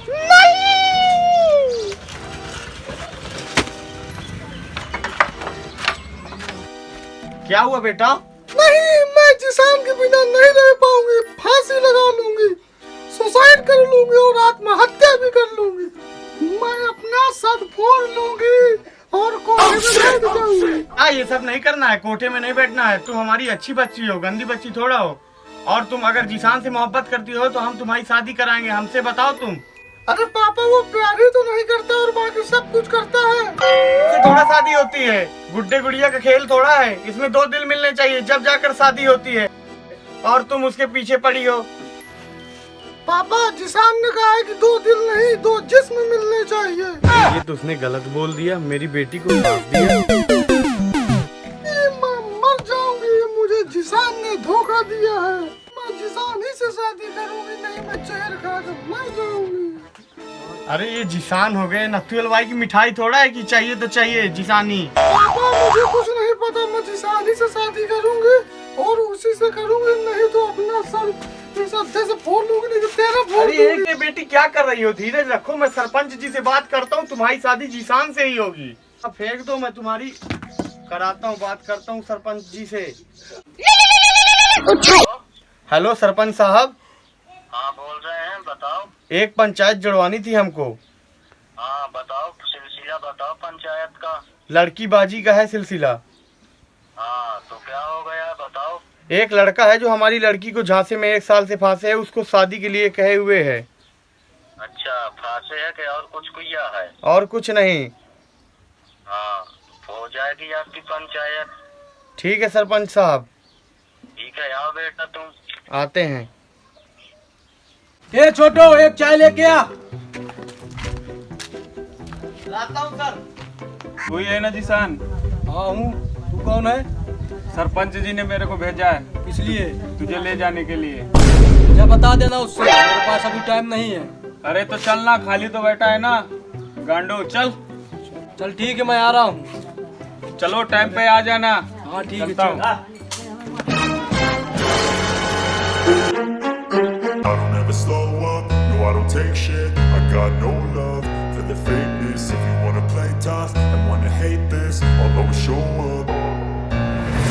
नहीं। क्या हुआ बेटा? नहीं, मैं जिसान के बिना नहीं रह पाऊंगी। फांसी लगा लूंगी, सुसाइड कर लूंगी और आत्महत्या भी कर लूंगी। मैं अपना सर फोड़ लूंगी और कोठे में बैठ जाऊंगी। ये सब नहीं करना है, कोठे में नहीं बैठना है। तुम हमारी अच्छी बच्ची हो, गंदी बच्ची थोड़ा हो। और तुम अगर जिसान से मोहब्बत करती हो तो हम तुम्हारी शादी कराएंगे। हमसे बताओ तुम। अरे पापा, वो प्यार ही तो नहीं करता और बाकी सब कुछ करता है। इससे थोड़ा शादी होती है, गुड्डे गुड़िया का खेल थोड़ा है। इसमें दो दिल मिलने चाहिए, जब जाकर शादी होती है। और तुम उसके पीछे पड़ी हो। पापा, जिसान ने कहा है कि दो दिल नहीं, दो जिस्म मिलने चाहिए। ये तो उसने गलत बोल दिया, मेरी बेटी को माफ दिया। मैं मर जाऊंगी, मुझे जिसान ने धोखा दिया है। मैं जिसान ही से शादी करूंगी, नहीं मैं जहर खाकर मर जाऊंगी। अरे ये जिसान हो गए, नथु हलवाई की मिठाई थोड़ा है कि चाहिए तो चाहिए जिसानी। पापा, मुझे कुछ नहीं पता। मैं जिसान ही से शादी करूंगी और उसी से करूंगी, नहीं तो अपना सर इस हत्थे से फोड़ लूंगी, नहीं तो तेरा फोड़ अरे दूंगी। ये बेटी क्या कर रही हो? धीरज रखो, मैं सरपंच जी से बात करता हूँ। तुम्हारी शादी जिसान से ही होगी। अब फेंक दो, मैं तुम्हारी कराता हूँ, बात करता हूँ सरपंच जी से। हेलो सरपंच साहब। हाँ, बोल रहे हैं, बताओ। एक पंचायत जुड़वानी थी हमको। हाँ बताओ, सिलसिला बताओ पंचायत का। लड़की बाजी का है सिलसिला। हाँ तो क्या हो गया, बताओ। एक लड़का है जो हमारी लड़की को झांसे में 1 साल से फांसे है, उसको शादी के लिए कहे हुए है। अच्छा, फांसे है कि और कुछ किया है? और कुछ नहीं। हाँ, हो जाएगी आपकी पंचायत। ठीक है सरपंच साहब। ठीक है, आओ बेटा तुम। आते हैं। ए छोटो, एक चाय लेके आ। लाता हूँ सर। कोई है ना जिसान? हाँ हूँ। तू कौन है? सरपंच जी ने मेरे को भेजा है किस लिए? तुझे ले जाने के लिए। मुझे बता देना उससे, मेरे पास अभी टाइम नहीं है। अरे तो चलना, खाली तो बैठा है ना गांडू। चल चल ठीक है, मैं आ रहा हूँ। चलो, टाइम पे आ जाना। हाँ ठीक है, चलता हूँ। चल। I don't ever slow up, no I don't take shit. I got no love for the fakeness. If you wanna play tough and wanna hate this, I'll always show up.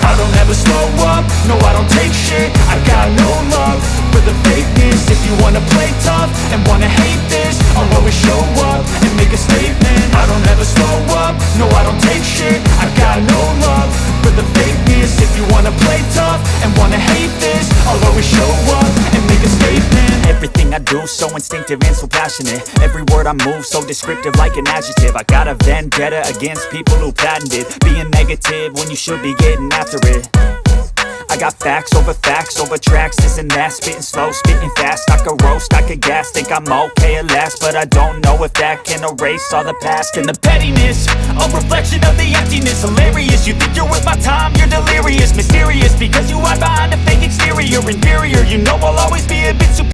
I don't ever slow up, no I don't take shit. I got no love for the fakeness. If you wanna play tough and wanna hate this, I'll always show up and make a statement. I don't ever slow up, no I don't take shit. I got no love for the fakeness. If you wanna play tough and wanna hate this, I'll always show up and make a statement. Everything I do so instinctive and so passionate. Every word I move so descriptive like an adjective. I got a vendetta against people who patented being negative when you should be getting after it. I got facts over tracks, this and that. Spitting slow, spitting fast. I could roast, I could gas. Think I'm okay at last, but I don't know if that can erase all the past. And the pettiness, a reflection of the emptiness. Hilarious, you think you're worth my time, you're delirious. Mysterious, because you hide behind a fake exterior. Inferior, you know I'll always be a bit superior.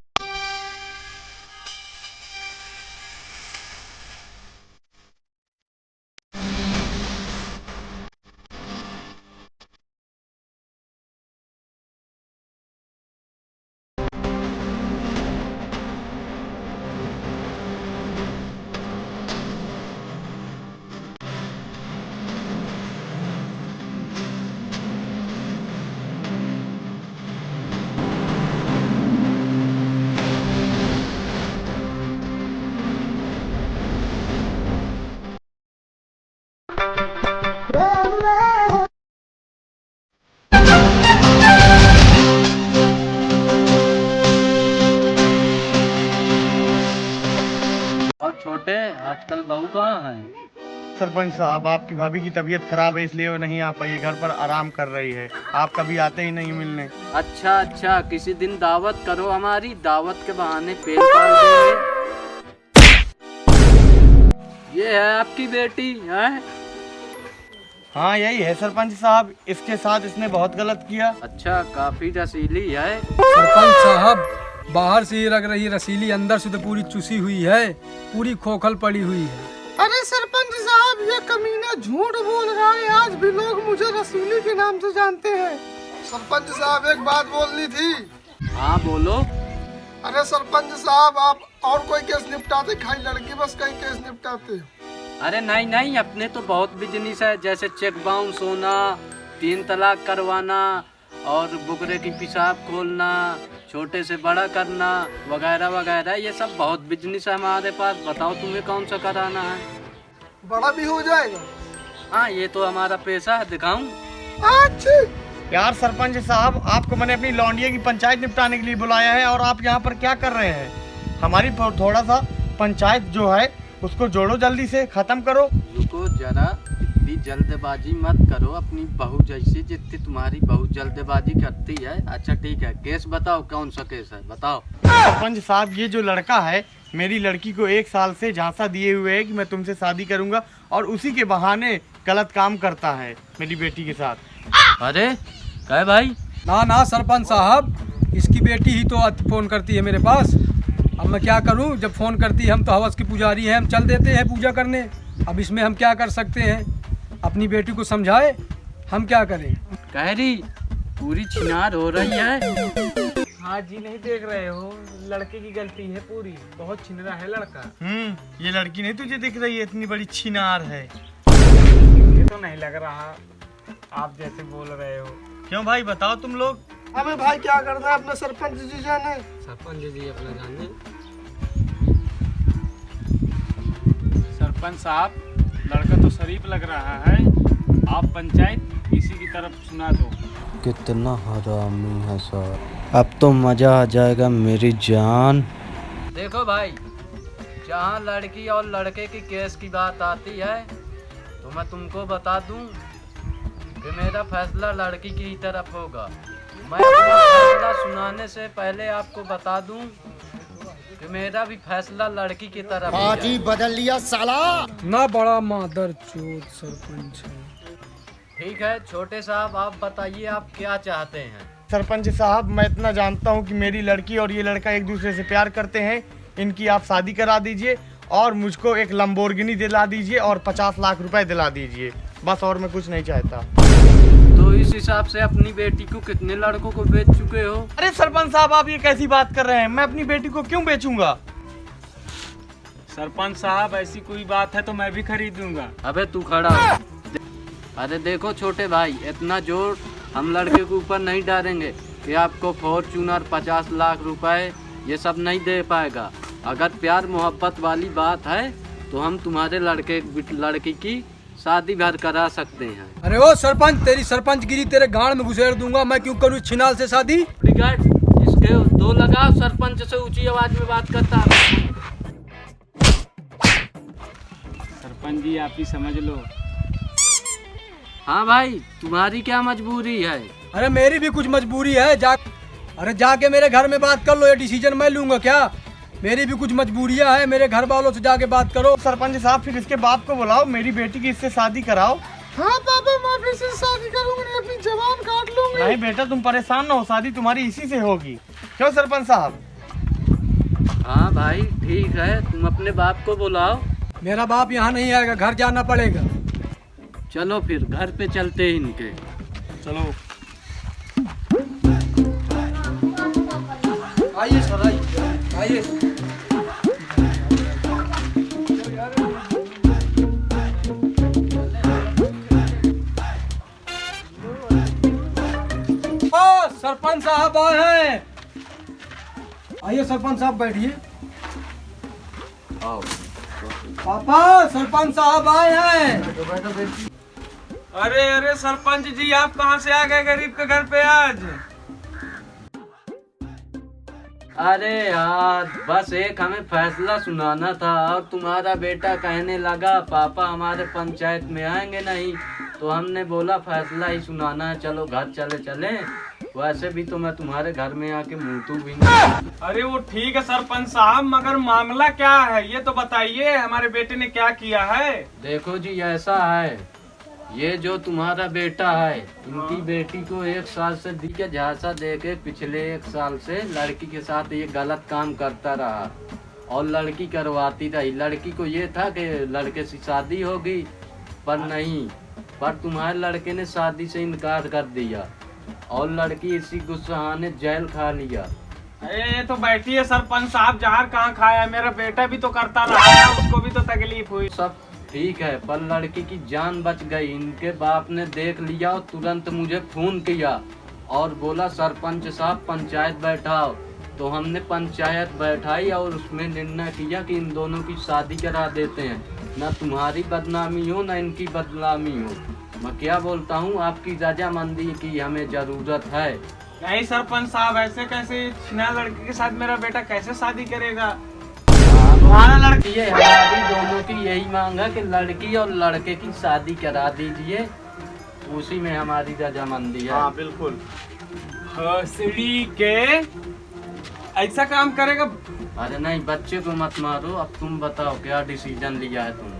और छोटे, आजकल बहू कहाँ है? सरपंच साहब, आपकी भाभी की तबीयत खराब है, इसलिए वो नहीं आ पाई, घर पर आराम कर रही है। आप कभी आते ही नहीं मिलने। अच्छा अच्छा, किसी दिन दावत करो हमारी, दावत के बहाने पेड़ पाल देंगे। ये है आपकी बेटी है? हाँ यही है सरपंच साहब, इसके साथ इसने बहुत गलत किया। अच्छा, काफी रसीली है। सरपंच साहब, बाहर से ये लग रही है रसीली, अंदर से तो पूरी चुसी हुई है, पूरी खोखल पड़ी हुई है। अरे सरपंच साहब, ये कमीना झूठ बोल रहा है। आज भी लोग मुझे रसीली के नाम से जानते हैं। सरपंच साहब, एक बात बोलनी थी। हाँ बोलो। अरे सरपंच साहब, आप और कोई केस निपटाते, खाली लड़की बस कई केस निपटाते हो? अरे नहीं नहीं, अपने तो बहुत बिजनेस है, जैसे चेक बाउंस होना, 3 तलाक करवाना और बुकरे की पेशाब खोलना, छोटे से बड़ा करना वगैरह वगैरह, ये सब बहुत बिजनेस है हमारे पास। बताओ तुम्हें कौन सा कराना है? बड़ा भी हो जाएगा? हाँ, ये तो हमारा पेशा है, दिखाऊं? अच्छा यार सरपंच साहब, आपको मैंने अपनी लौंडिया की पंचायत निपटाने के लिए बुलाया है और आप यहाँ पर क्या कर रहे हैं? हमारी थोड़ा सा पंचायत जो है उसको जोड़ो, जल्दी से खत्म करो। रुको जरा, इतनी जल्दबाजी मत करो अपनी बहू जैसी, जितनी तुम्हारी बहू जल्दबाजी करती है। अच्छा ठीक है, केस बताओ, कौन सा केस है बताओ। सरपंच साहब, ये जो लड़का है मेरी लड़की को 1 साल से झांसा दिए हुए है कि मैं तुमसे शादी करूंगा, और उसी के बहाने गलत काम करता है मेरी बेटी के साथ। अरे कहे भाई? ना सरपंच साहब, इसकी बेटी ही तो फ़ोन करती है मेरे पास। अब मैं क्या करूं, जब फ़ोन करती है, हम तो हवस के पुजारी हैं, हम चल देते हैं पूजा करने। अब इसमें हम क्या कर सकते हैं? अपनी बेटी को समझाए, हम क्या करें? कह रही पूरी छिनार हो रही है। हाँ जी, नहीं देख रहे हो, लड़के की गलती है पूरी, बहुत छिनरा है लड़का। ये लड़की नहीं तुझे दिख रही है, इतनी बड़ी छिनार है। ये तो नहीं लग रहा आप जैसे बोल रहे हो। क्यों भाई, बताओ तुम लोग। हमें भाई क्या करना है अपने सरपंच जी जाने। सरपंच जी अपना जाने। सरपंच साहब, लड़का तो शरीफ लग रहा है, आप पंचायत इसी की तरफ सुना दो। कितना हरामी है सर, अब तो मजा आ जाएगा मेरी जान। देखो भाई, जहाँ लड़की और लड़के की केस की बात आती है तो मैं तुमको बता दूं कि मेरा फैसला लड़की की तरफ होगा। मैं अपना फैसला सुनाने से पहले आपको बता दूं कि मेरा भी फैसला लड़की की तरफ है। बदल लिया साला। ना बड़ा मादर चोद सरपंच है। ठीक है छोटे साहब, आप बताइए आप क्या चाहते हैं? सरपंच साहब, मैं इतना जानता हूँ कि मेरी लड़की और ये लड़का एक दूसरे से प्यार करते हैं, इनकी आप शादी करा दीजिए और मुझको एक लंबोर्गिनी दिला दीजिए और 50 लाख रुपए दिला दीजिए, बस और मैं कुछ नहीं चाहता। तो इस हिसाब से अपनी बेटी को कितने लड़कों को बेच चुके हो? अरे सरपंच साहब, आप ये कैसी बात कर रहे हैं? मैं अपनी बेटी को क्यों बेचूंगा? सरपंच साहब, ऐसी कोई बात है तो मैं भी खरीदूंगा। अबे तू खड़ा हो। अरे देखो छोटे भाई, इतना जोर हम लड़के के ऊपर नहीं डालेंगे कि आपको फॉर्च्यूनर 50 लाख रुपए ये सब नहीं दे पाएगा। अगर प्यार मोहब्बत वाली बात है तो हम तुम्हारे लड़की की शादी भर करा सकते हैं। अरे ओ सरपंच, तेरी सरपंच गिरी तेरे गाड़ में घुसेड़ दूंगा। मैं क्यों करूँ छिनाल से शादी? टिकट इसके 2 लगाओ, सरपंच से ऊंची आवाज में बात करता। सरपंच जी, आप ही समझ लो। हाँ भाई, तुम्हारी क्या मजबूरी है? अरे मेरी भी कुछ मजबूरी है। अरे जाके मेरे घर में बात कर लो, ये डिसीजन मैं लूंगा क्या? मेरी भी कुछ मजबूरियां हैं, मेरे घर वालों से जाके बात करो। सरपंच साहब, फिर इसके बाप को बुलाओ, मेरी बेटी की इससे शादी कराओ। हाँ पापा, मैं फिर से शादी करूंगी, अपनी जवान काट लूंगी। नहीं बेटा, तुम परेशान ना हो, शादी तुम्हारी इसी से होगी। क्यों सरपंच साहब? हाँ भाई ठीक है, तुम अपने बाप को बुलाओ। मेरा बाप यहाँ नहीं आएगा, घर जाना पड़ेगा। चलो फिर घर पे चलते हैं इनके। चलो। आइए सर, आइए। सरपंच साहब आए हैं। आइए सरपंच साहब, बैठिए। आओ। पापा, सरपंच साहब आए हैं। अरे सरपंच जी, आप कहाँ से आ गए गरीब के घर पे आज? अरे यार, बस एक हमें फैसला सुनाना था और तुम्हारा बेटा कहने लगा पापा हमारे पंचायत में आएंगे नहीं, तो हमने बोला फैसला ही सुनाना है, चलो घर चले। वैसे भी तो मैं तुम्हारे घर में आके मुँह भी नहीं। अरे वो ठीक है सरपंच साहब, मगर मामला क्या है ये तो बताइए, हमारे बेटे ने क्या किया है? देखो जी, ऐसा है, ये जो तुम्हारा बेटा है, इनकी बेटी को 1 साल से दी के झांसा दे के पिछले 1 साल से लड़की के साथ ये गलत काम करता रहा और लड़की करवाती रही। लड़की को ये था कि लड़के से शादी होगी, पर नहीं, पर तुम्हारे लड़के ने शादी से इनकार कर दिया और लड़की इसी गुस्साने जेल खा लिया। अरे ये तो बैठी है सरपंच साहब, जहर कहाँ खाया, मेरा बेटा भी तो करता रहा है, उसको भी तो तकलीफ हुई। सब ठीक है, पर लड़की की जान बच गई। इनके बाप ने देख लिया और तुरंत मुझे फोन किया और बोला सरपंच साहब पंचायत बैठाओ। तो हमने पंचायत बैठाई और उसमें निर्णय किया कि इन दोनों की शादी करा देते हैं, न तुम्हारी बदनामी हो न इनकी बदनामी हो। मैं क्या बोलता हूँ, आपकी रजामंदी की हमें जरूरत है। नहीं सरपंच साहब, ऐसे कैसे छिना लड़की के साथ मेरा बेटा कैसे शादी करेगा? तुम्हारा लड़की है, हमारी दोनों की यही मांग है कि लड़की और लड़के की शादी करा दीजिए, उसी में हमारी रजामंदी है। हाँ बिल्कुल। हंसड़ी के ऐसा काम करेगा? अरे नहीं, बच्चे को मत मारो। अब तुम बताओ क्या डिसीजन लिया है तुमने?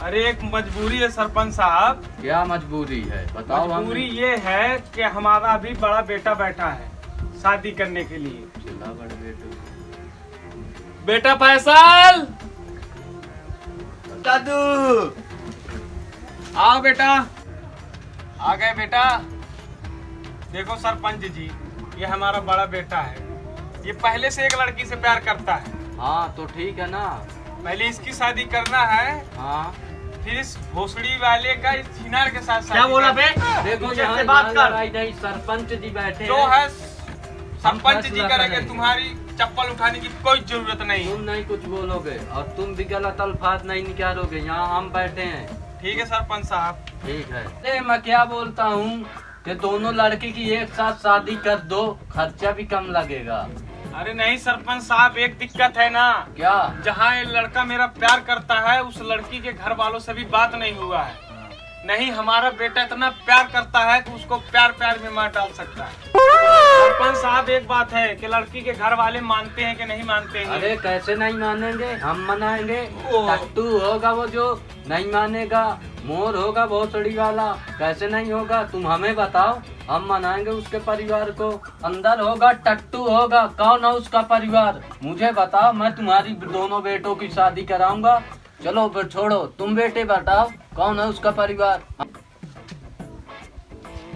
अरे एक मजबूरी है सरपंच साहब। क्या मजबूरी है बताओ। मजबूरी ये है कि हमारा अभी बड़ा बेटा बैठा है शादी करने के लिए। चला बड़े बेटे। बेटा फैसल, दादू आओ बेटा। आ गए बेटा। देखो सरपंच जी, ये हमारा बड़ा बेटा है, ये पहले से एक लड़की से प्यार करता है। हाँ तो ठीक है ना, पहले इसकी शादी करना है, हाँ फिर इस भोसड़ी वाले का इस छिनार के साथ क्या बोला बे? देखो मुझे यहाँ से बात कर। लड़ाई नहीं, सरपंच जी बैठे जो हैं। है सरपंच जी फैसला करेंगे, करेंगे। तुम्हारी चप्पल उठाने की कोई जरूरत नहीं। तुम नहीं कुछ बोलोगे और तुम भी गलत अल्फाज नहीं निकालोगे। यहाँ हम बैठे हैं। ठीक है सरपंच साहब। ठीक है। अरे मैं क्या बोलता हूँ कि दोनों लड़की की एक साथ शादी कर दो, खर्चा भी कम लगेगा। अरे नहीं सरपंच साहब, एक दिक्कत है ना। क्या? जहाँ ये लड़का मेरा प्यार करता है, उस लड़की के घर वालों से भी बात नहीं हुआ है। नहीं, हमारा बेटा इतना प्यार करता है कि उसको प्यार प्यार में मार डाल सकता है। सरपंच साहब एक बात है कि लड़की के घर वाले मानते हैं कि नहीं मानते हैं? अरे कैसे नहीं मानेंगे, हम मनाएंगे। टट्टू होगा वो जो नहीं मानेगा, मोर होगा भोसड़ी वाला, कैसे नहीं होगा? तुम हमें बताओ, हम मनाएंगे उसके परिवार को। अंदर होगा टट्टू होगा, कौन है उसका परिवार मुझे बताओ, मैं तुम्हारी दोनों बेटों की शादी कराऊंगा। चलो फिर छोड़ो, तुम बेटे बताओ कौन है उसका परिवार।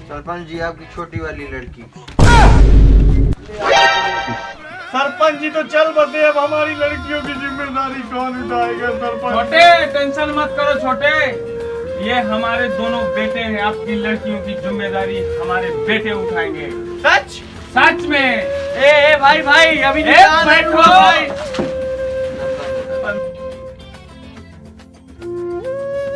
सरपंच जी, आपकी छोटी वाली लड़की। सरपंच जी तो चल बसे, अब हमारी लड़कियों की जिम्मेदारी कौन उठाएगा? सरपंच छोटे टेंशन मत करो छोटे, ये हमारे दोनों बेटे हैं, आपकी लड़कियों की जिम्मेदारी हमारे बेटे उठाएंगे। सच सच में। ए भाई भाई, अभी बैठो भाई।